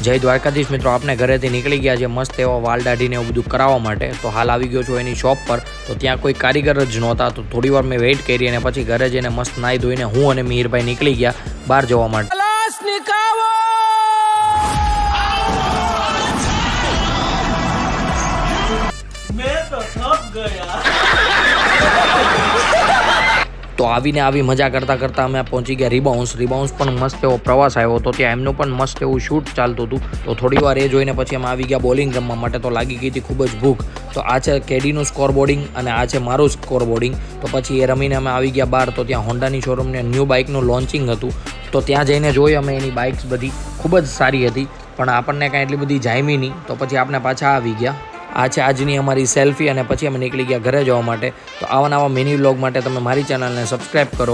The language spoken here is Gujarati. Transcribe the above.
જય દ્વારકાધીશ મિત્રો, આપણે ઘરેથી નીકળી ગયા છે મસ્ત એવા વાલ દાઢીને એવું બધું કરાવવા માટે. તો હાલ આવી ગયો છું એની શોપ પર. તો ત્યાં કોઈ કારીગર જ નહોતા, તો થોડી વાર મેં વેઇટ કરી અને પછી ઘરે જઈને મસ્ત નાહી ધોઈને હું અને મિહિરભાઈ નીકળી ગયા બહાર જવા માટે. તો આવીને આવી મજા કરતાં કરતાં અમે પહોંચી ગયા રિબાઉન્સ પણ મસ્ત એવો પ્રવાસ આવ્યો હતો. ત્યાં એમનું પણ મસ્ત એવું શૂટ ચાલતું હતું. તો થોડી વાર એ જોઈને પછી અમે આવી ગયા બોલિંગ રમવા માટે. તો લાગી ગઈ હતી ખૂબ જ ભૂખ. તો આ છે કેડીનું સ્કોર બોર્ડિંગ અને આ છે મારું સ્કોર બોર્ડિંગ. તો પછી એ રમીને અમે આવી ગયા બહાર. તો ત્યાં હોન્ડાની શોરૂમને ન્યૂ બાઇકનું લોન્ચિંગ હતું. તો ત્યાં જઈને જોઈ અમે એની બાઇક્સ બધી ખૂબ જ સારી હતી, પણ આપણને કાંઈ એટલી બધી જામી નહીં. તો પછી આપણે પાછા આવી ગયા. આ છે આજની અમારી સેલ્ફી અને પછી અમે નીકળી ગયા ઘરે જવા માટે. તો આવા નવા મિની વ્લોગ માટે તમે મારી ચેનલને સબસ્ક્રાઈબ કરો.